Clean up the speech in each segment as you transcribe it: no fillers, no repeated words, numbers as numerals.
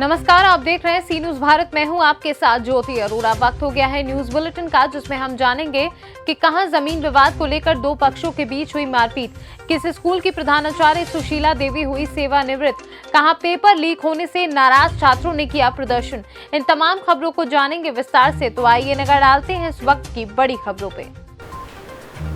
नमस्कार, आप देख रहे हैं सी न्यूज भारत। मैं हूं आपके साथ ज्योति अरोड़ा। वक्त हो गया है न्यूज बुलेटिन का, जिसमें हम जानेंगे कि कहां जमीन विवाद को लेकर दो पक्षों के बीच हुई मारपीट, किस स्कूल की प्रधानाचार्य सुशीला देवी हुई सेवानिवृत्त, कहां पेपर लीक होने से नाराज छात्रों ने किया प्रदर्शन। इन तमाम खबरों को जानेंगे विस्तार से, तो आइए नजर डालते हैं इस वक्त की बड़ी खबरों पे।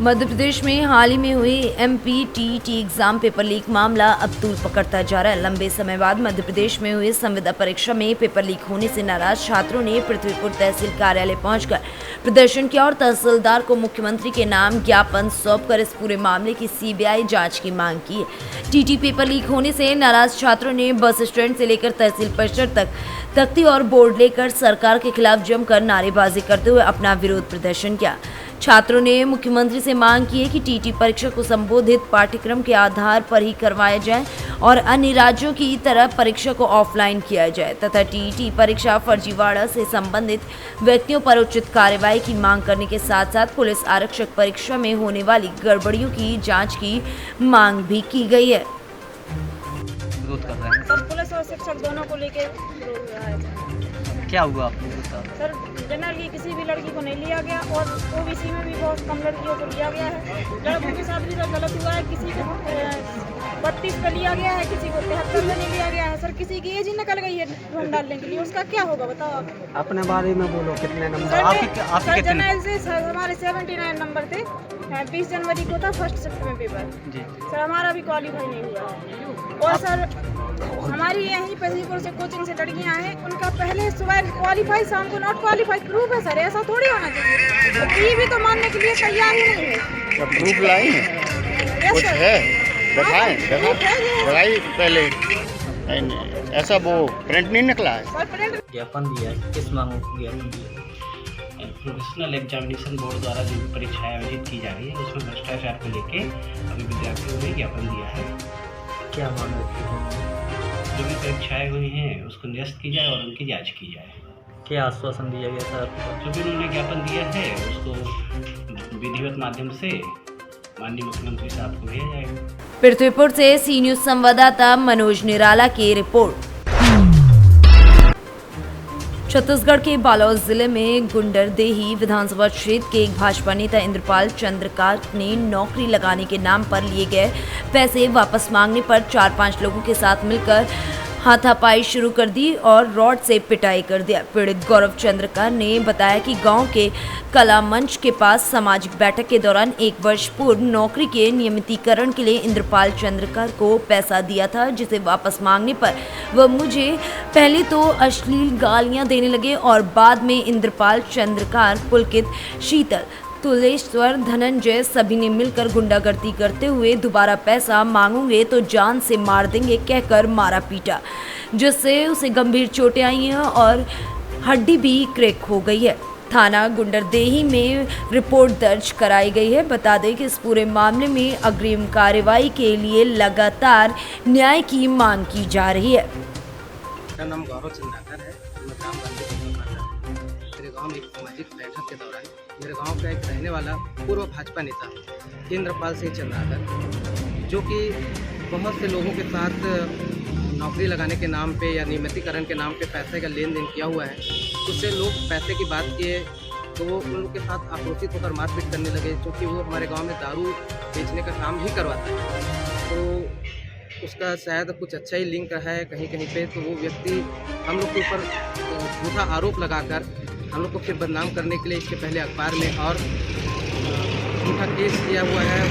मध्य प्रदेश में हाल ही में हुई एमपीटीटी एग्जाम पेपर लीक मामला अब तूल पकड़ता जा रहा है। लंबे समय बाद मध्य प्रदेश में हुई संविदा परीक्षा में पेपर लीक होने से नाराज छात्रों ने पृथ्वीपुर तहसील कार्यालय पहुंचकर प्रदर्शन किया और तहसीलदार को मुख्यमंत्री के नाम ज्ञापन सौंपकर इस पूरे मामले की सीबीआई जांच की मांग की है। टीटी पेपर लीक होने से नाराज छात्रों ने बस स्टैंड से लेकर तहसील परिसर तक तख्ती और बोर्ड लेकर सरकार के खिलाफ जमकर नारेबाजी करते हुए अपना विरोध प्रदर्शन किया। छात्रों ने मुख्यमंत्री से मांग की है कि टीटी परीक्षा को संबोधित पाठ्यक्रम के आधार पर ही करवाया जाए और अन्य राज्यों की तरह परीक्षा को ऑफलाइन किया जाए तथा टीटी परीक्षा फर्जीवाड़ा से संबंधित व्यक्तियों पर उचित कार्रवाई की मांग करने के साथ साथ पुलिस आरक्षक परीक्षा में होने वाली गड़बड़ियों की जांच की मांग भी की गई है। विरोध कर रहे हैं सर, पुलिस और शिक्षक दोनों को लेके विरोध हो रहा है। क्या हुआ आपको बता? सर, जनरल की किसी भी लड़की को नहीं लिया गया और ओबीसी में भी बहुत कम लड़कियों को लिया गया है। लड़कों के साथ भी सर गलत हुआ है, किसी को 32 पे लिया गया है, किसी को 73 में नहीं लिया गया है। सर, किसी की एज ही निकल गई है ढूंढ डालने के लिए, उसका क्या होगा बताओ आप? अपने बारे में बोलो, कितने नंबर? सर, जनरल से सर हमारे 79 नंबर थे। 20 जनवरी को था फर्स्ट शिफ्ट में पेपर जी। सर, हमारा भी क्वालिफाई नहीं हुआ और सर हमारी यहीं फरीदपुर से कोचिंग से लड़कियां हैं, उनका पहले सुबह क्वालिफाई, शाम को नॉट क्वालिफाई प्रूफ है। सर, ऐसा थोड़ी होना चाहिए। तो ये भी तो मानने के लिए तैयार ही नहीं है। प्रूफ लाई कुछ है, दिखाएं दिखाई पहले, ऐसा वो प्रिंट नहीं निकला है। सर, प्रिंट ज्ञापन दिया है, किस मांगों को ज्ञापन दिया है? प्रोफेशनल एग्जामिनेशन बोर्ड द्वारा जो भी परीक्षाएं आयोजित की जा रही है उसमें भ्रष्टाचार को लेके अभी विद्यार्थियों ने ज्ञापन दिया है। क्या मांग है? जो भी परीक्षाएं हुई हैं उसको निरस्त की जाए और उनकी जांच की जाए। क्या आश्वासन दिया गया सर? जो भी उन्होंने ज्ञापन दिया है उसको विधिवत माध्यम से माननीय मुख्यमंत्री साहब को भेजा जाएगा। पृथ्वीपुर से सी न्यूज संवाददाता मनोज निराला की रिपोर्ट। छत्तीसगढ़ के बालोद जिले में गुंडरदेही विधानसभा क्षेत्र के एक भाजपा नेता इंद्रपाल चंद्रकार ने नौकरी लगाने के नाम पर लिए गए पैसे वापस मांगने पर 4-5 लोगों के साथ मिलकर हाथापाई शुरू कर दी और रॉड से पिटाई कर दिया। पीड़ित गौरव चंद्रकार ने बताया कि गांव के कला मंच के पास सामाजिक बैठक के दौरान 1 वर्ष पूर्व नौकरी के नियमितीकरण के लिए इंद्रपाल चंद्रकार को पैसा दिया था, जिसे वापस मांगने पर वह मुझे पहले तो अश्लील गालियां देने लगे और बाद में इंद्रपाल चंद्रकार, पुलकित, शीतल, तुलेश्वर, धनंजय सभी ने मिलकर गुंडागर्दी करते हुए दोबारा पैसा मांगोगे तो जान से मार देंगे कहकर मारा पीटा, जिससे उसे गंभीर चोटें आई हैं और हड्डी भी क्रैक हो गई है। थाना गुंडरदेही में रिपोर्ट दर्ज कराई गई है। बता दें कि इस पूरे मामले में अग्रिम कार्रवाई के लिए लगातार न्याय की मांग की जा रही है। मेरा नाम गौरव चंद्राकर है। मैं ग्राम मेरे गांव में एक सामाजिक बैठक के दौरान मेरे गांव का एक रहने वाला पूर्व भाजपा नेता इंद्रपाल सिंह चंद्राकर, जो कि बहुत से लोगों के साथ नौकरी लगाने के नाम पे या नियमितीकरण के नाम पे पैसे का लेन देन किया हुआ है, उससे लोग पैसे की बात किए तो वो उन लोग के साथ आक्रोशित होकर मारपीट करने लगे, क्योंकि वो हमारे गांव में दारू बेचने का काम भी करवाता है। तो उसका शायद कुछ अच्छा ही लिंक है कहीं कहीं पे, तो वो व्यक्ति हम लोग के ऊपर झूठा आरोप लगाकर हम लोग को फिर बदनाम करने के लिए इसके पहले अखबार में और झूठा केस किया हुआ है।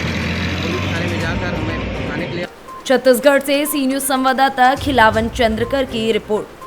पुलिस थाने में जाकर हमें उठाने के लिए। छत्तीसगढ़ से सी न्यूज संवाददाता खिलावन चंद्रकर की रिपोर्ट।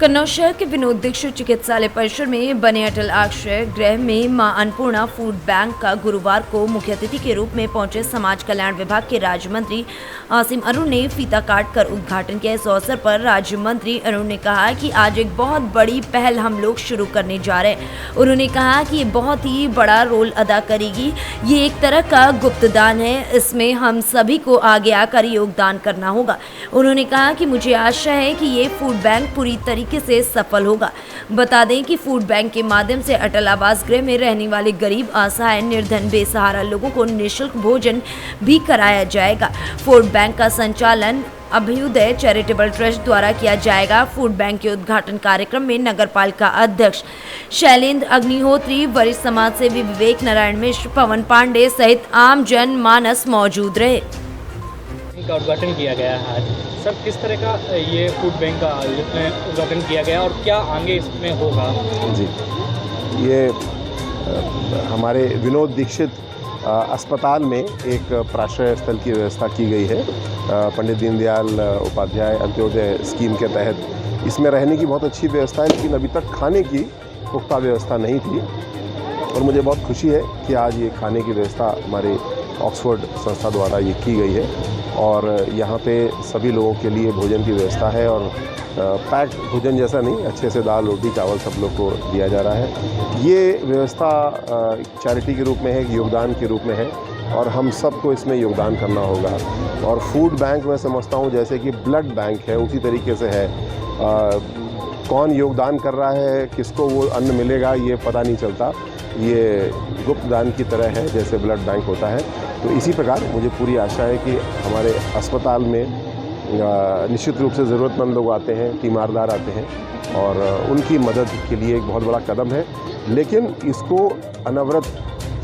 कन्नौज शहर के विनोद दीक्षित चिकित्सालय परिसर में बने अटल आश्रय गृह में मां अन्नपूर्णा फूड बैंक का गुरुवार को मुख्य अतिथि के रूप में पहुंचे समाज कल्याण विभाग के राज्य मंत्री आसिम अरुण ने फीता काट कर उद्घाटन किया। इस अवसर पर राज्य मंत्री अरुण ने कहा कि आज एक बहुत बड़ी पहल हम लोग शुरू करने जा रहे हैं। उन्होंने कहा कि ये बहुत ही बड़ा रोल अदा करेगी, ये एक तरह का गुप्तदान है, इसमें हम सभी को आगे आकर योगदान करना होगा। उन्होंने कहा कि मुझे आशा है कि ये फूड बैंक पूरी तरीके तरीके से सफल होगा। बता दें कि फूड बैंक के माध्यम से अटल आवास गृह में रहने वाले गरीब, असहाय, निर्धन, बेसहारा लोगों को निःशुल्क भोजन भी कराया जाएगा। फूड बैंक का संचालन अभ्युदय चैरिटेबल ट्रस्ट द्वारा किया जाएगा। फूड बैंक के उद्घाटन कार्यक्रम में नगरपालिका अध्यक्ष शैलेंद्र अग्निहोत्री, वरिष्ठ समाज सेवी विवेक नारायण मिश्र, पवन पांडे सहित आम जन मानस मौजूद रहे। का उद्घाटन किया गया है आज। सर, किस तरह का ये फूड बैंक का इसमें उद्घाटन किया गया और क्या आगे इसमें होगा? जी, ये हमारे विनोद दीक्षित अस्पताल में एक प्राश्रय स्थल की व्यवस्था की गई है पंडित दीनदयाल उपाध्याय अंत्योदय स्कीम के तहत। इसमें रहने की बहुत अच्छी व्यवस्था है, लेकिन अभी तक खाने की पुख्ता व्यवस्था नहीं थी और मुझे बहुत खुशी है कि आज ये खाने की व्यवस्था हमारे ऑक्सफोर्ड संस्था द्वारा ये की गई है और यहाँ पे सभी लोगों के लिए भोजन की व्यवस्था है और पैक्ड भोजन जैसा नहीं, अच्छे से दाल, रोटी, चावल सब लोग को दिया जा रहा है। ये व्यवस्था चैरिटी के रूप में है, योगदान के रूप में है और हम सबको इसमें योगदान करना होगा। और फूड बैंक मैं समझता हूँ जैसे कि ब्लड बैंक है, उसी तरीके से है। कौन योगदान कर रहा है, किसको वो अन्न मिलेगा, ये पता नहीं चलता। ये गुप्त दान की तरह है, जैसे ब्लड बैंक होता है। तो इसी प्रकार मुझे पूरी आशा है कि हमारे अस्पताल में निश्चित रूप से ज़रूरतमंद लोग आते हैं, तीमारदार आते हैं और उनकी मदद के लिए एक बहुत बड़ा कदम है। लेकिन इसको अनवरत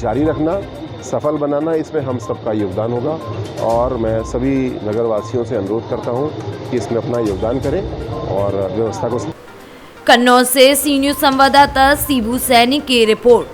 जारी रखना, सफल बनाना, इसमें हम सबका योगदान होगा और मैं सभी नगरवासियों से अनुरोध करता हूं कि इसमें अपना योगदान करें और व्यवस्था को। कन्नौज से सी न्यूज़ संवाददाता शिबू सैनी की रिपोर्ट।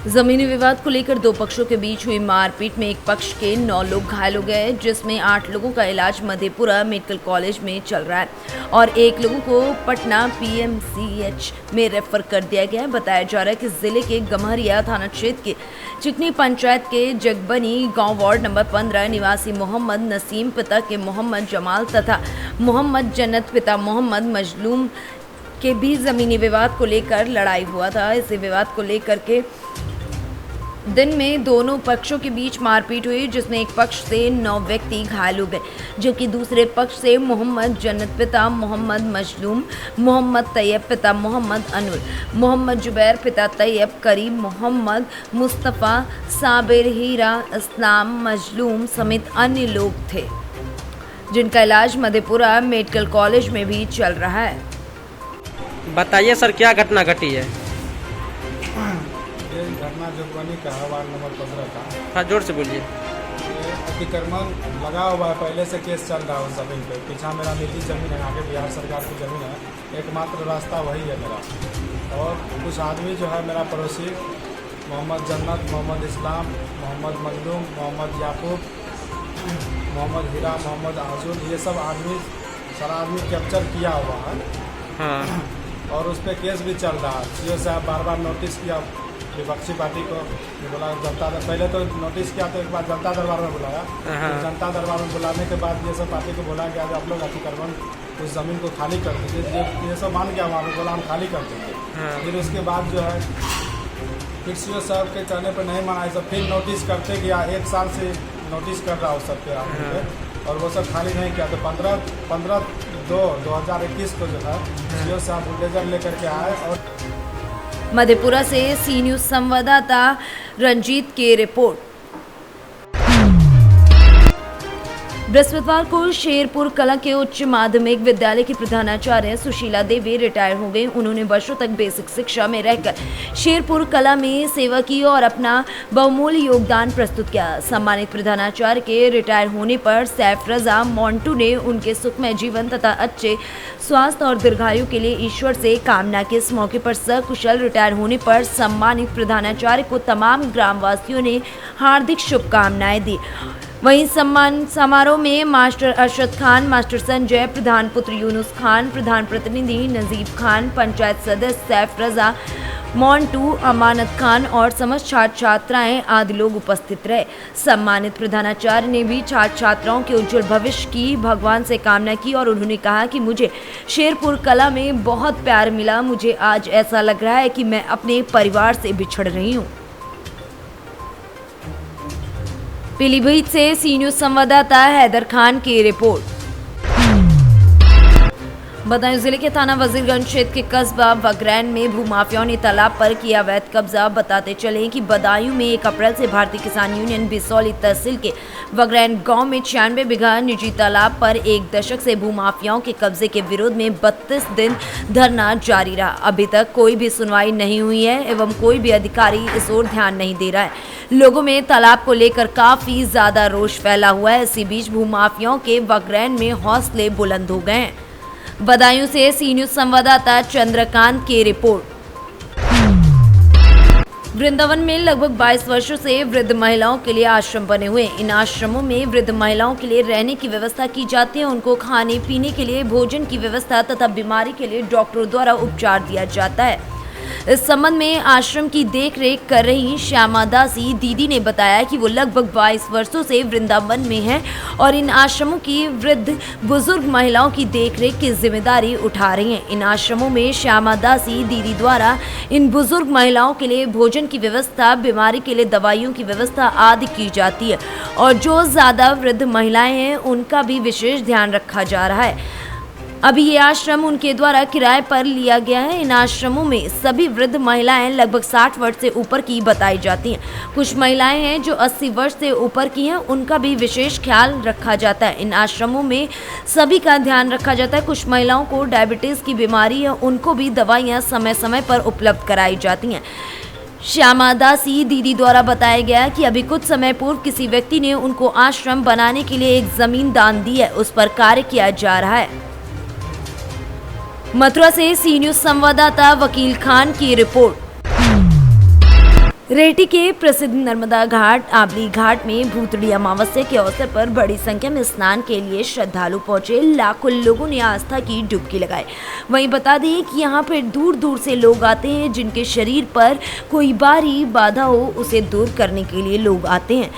जमीनी विवाद को लेकर दो पक्षों के बीच हुई मारपीट में एक पक्ष के 9 लोग घायल हो गए, जिसमें 8 लोगों का इलाज मधेपुरा मेडिकल कॉलेज में चल रहा है और 1 लोगों को पटना पीएमसीएच में रेफर कर दिया गया है। बताया जा रहा है कि जिले के गम्हरिया थाना क्षेत्र के चिकनी पंचायत के जगबनी गांव वार्ड नंबर 15 निवासी मोहम्मद नसीम पिता के मोहम्मद जमाल तथा मोहम्मद जन्नत पिता मोहम्मद मजलूम के बीच जमीनी विवाद को लेकर लड़ाई हुआ था। इसी विवाद को लेकर के दिन में दोनों पक्षों के बीच मारपीट हुई, जिसमें एक पक्ष से 9 व्यक्ति घायल हो गए, जबकि दूसरे पक्ष से मोहम्मद जन्नत पिता मोहम्मद मजलूम, मोहम्मद तैयब पिता मोहम्मद अनूर, मोहम्मद जुबैर पिता तैयब, करीम, मोहम्मद मुस्तफ़ा, साबिर, हीरा, इस्लाम, मजलूम समेत अन्य लोग थे, जिनका इलाज मधेपुरा मेडिकल कॉलेज में भी चल रहा है। बताइए सर, क्या घटना घटी है? ये घटना जोगबनी का है, वार्ड नंबर 15 का। हाँ, जोर से बोलिए। ये अतिक्रमण लगा हुआ है, पहले से केस चल रहा है उस ज़मीन पे। पीछा मेरा निजी ज़मीन है, आगे बिहार सरकार की ज़मीन है, एकमात्र रास्ता वही है मेरा। और कुछ आदमी जो है मेरा पड़ोसी, मोहम्मद जन्नत, मोहम्मद इस्लाम, मोहम्मद मजलूम, मोहम्मद याकूब, मोहम्मद हीरा, मोहम्मद आजुल, ये सब आदमी सारा आदमी कैप्चर किया हुआ है। हाँ। और उस पर केस भी चल रहा है। सीओ साहब बार बार नोटिस किया विपक्षी पार्टी को, बोला जनता पहले तो नोटिस किया, तो एक बार जनता दरबार में बुलाया। तो जनता दरबार में बुलाने के बाद ये सब पार्टी को बोला कि आज आप लोग अतिक्रमण उस ज़मीन को खाली कर दीजिए। ये सब मान गया, वहाँ बोला हम खाली कर देंगे। फिर उसके बाद जो है फिर सीओ साहब के कहने पर नहीं माना, सब फिर नोटिस करते गया। 1 साल से नोटिस कर रहा उस सब पे आदमी पे, और वो सब खाली नहीं किया। तो 15/2/2021 को जो है सीओ साहब बुलडोजर लेकर के आए। और मधेपुरा से सी न्यूज़ संवाददाता रंजीत की रिपोर्ट। बृहस्पतिवार को शेरपुर कला के उच्च माध्यमिक विद्यालय की प्रधानाचार्य सुशीला देवी रिटायर हो गई। उन्होंने वर्षों तक बेसिक शिक्षा में रहकर शेरपुर कला में सेवा की और अपना बहुमूल्य योगदान प्रस्तुत किया। सम्मानित प्रधानाचार्य के रिटायर होने पर सैफ रजा मोन्टू ने उनके सुखमय जीवन तथा अच्छे स्वास्थ्य और दीर्घायु के लिए ईश्वर से कामना की। इस मौके पर सकुशल रिटायर होने पर सम्मानित प्रधानाचार्य को तमाम ग्रामवासियों ने हार्दिक शुभकामनाएं दी। वहीं सम्मान समारोह में मास्टर अरशद खान, मास्टर संजय, प्रधान पुत्र यूनुस खान, प्रधान प्रतिनिधि नजीब खान, पंचायत सदस्य सैफ रजा मोन्टू, अमानत खान और समस्त छात्र छात्राएं आदि लोग उपस्थित रहे। सम्मानित प्रधानाचार्य ने भी छात्र छात्राओं के उज्जवल भविष्य की भगवान से कामना की और उन्होंने कहा कि मुझे शेरपुर कला में बहुत प्यार मिला। मुझे आज ऐसा लग रहा है कि मैं अपने परिवार से बिछड़ रही हूँ। पीलीभीत से सी न्यूज़ संवाददाता हैदर खान की रिपोर्ट। बदायूं जिले के थाना वजीरगंज क्षेत्र के कस्बा वगरैन में भूमाफियाओं ने तालाब पर किया अवैध कब्जा। बताते चले कि बदायूं में 1 अप्रैल से भारतीय किसान यूनियन बिसौली तहसील के वगरैन गांव में 96 बीघा निजी तालाब पर 1 दशक से भूमाफियाओं के कब्जे के विरोध में 32 दिन धरना जारी रहा। अभी तक कोई भी सुनवाई नहीं हुई है एवं कोई भी अधिकारी इस ओर ध्यान नहीं दे रहा है। लोगों में तालाब को लेकर काफी ज्यादा रोष फैला हुआ है। इसी बीच भूमाफियाओं के वगरैन में हौसले बुलंद हो गए हैं। बदायूं से सी न्यूज संवाददाता चंद्रकांत की रिपोर्ट। वृंदावन में लगभग 22 वर्षों से वृद्ध महिलाओं के लिए आश्रम बने हुए। इन आश्रमों में वृद्ध महिलाओं के लिए रहने की व्यवस्था की जाती है। उनको खाने पीने के लिए भोजन की व्यवस्था तथा बीमारी के लिए डॉक्टरों द्वारा उपचार दिया जाता है। इस संबंध में आश्रम की देखरेख कर रही श्यामा दासी दीदी ने बताया कि वो लगभग 22 वर्षों से वृंदावन में हैं और इन आश्रमों की वृद्ध बुजुर्ग महिलाओं की देखरेख की जिम्मेदारी उठा रही हैं। इन आश्रमों में श्यामा दासी दीदी द्वारा इन बुजुर्ग महिलाओं के लिए भोजन की व्यवस्था, बीमारी के लिए दवाइयों की व्यवस्था आदि की जाती है और जो ज़्यादा वृद्ध महिलाएं हैं उनका भी विशेष ध्यान रखा जा रहा है। अभी ये आश्रम उनके द्वारा किराए पर लिया गया है। इन आश्रमों में सभी वृद्ध महिलाएं लगभग 60 वर्ष से ऊपर की बताई जाती हैं। कुछ महिलाएं हैं जो 80 वर्ष से ऊपर की हैं, उनका भी विशेष ख्याल रखा जाता है। इन आश्रमों में सभी का ध्यान रखा जाता है। कुछ महिलाओं को डायबिटीज की बीमारी है, उनको भी दवाइयाँ समय समय पर उपलब्ध कराई जाती हैं। श्यामा दासी दीदी द्वारा बताया गया कि अभी कुछ समय पूर्व किसी व्यक्ति ने उनको आश्रम बनाने के लिए एक जमीन दान दी है, उस पर कार्य किया जा रहा है। मथुरा से सी न्यूज संवाददाता वकील खान की रिपोर्ट। रेहटी के प्रसिद्ध नर्मदा घाट आबली घाट में भूतड़ी अमावस्या के अवसर पर बड़ी संख्या में स्नान के लिए श्रद्धालु पहुंचे। लाखों लोगों ने आस्था की डुबकी लगाई। वहीं बता दें कि यहां पर दूर दूर से लोग आते हैं जिनके शरीर पर कोई बारी बाधा हो उसे दूर करने के लिए लोग आते हैं।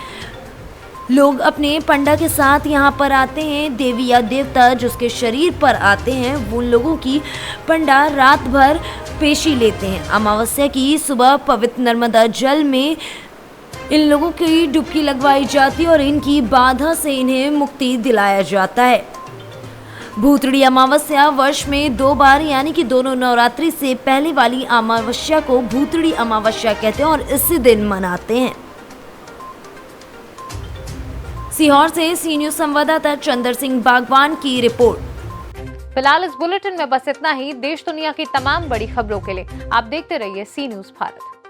लोग अपने पंडा के साथ यहाँ पर आते हैं। देवी या देवता जिसके शरीर पर आते हैं उन लोगों की पंडा रात भर पेशी लेते हैं। अमावस्या की सुबह पवित्र नर्मदा जल में इन लोगों की डुबकी लगवाई जाती है और इनकी बाधा से इन्हें मुक्ति दिलाया जाता है। भूतड़ी अमावस्या वर्ष में 2 बार यानी कि दोनों नवरात्रि से पहले वाली अमावस्या को भूतड़ी अमावस्या कहते हैं और इसी दिन मनाते हैं। सीहोर से सी न्यूज संवाददाता चंद्र सिंह बागवान की रिपोर्ट। फिलहाल इस बुलेटिन में बस इतना ही। देश दुनिया की तमाम बड़ी खबरों के लिए आप देखते रहिए सी न्यूज भारत।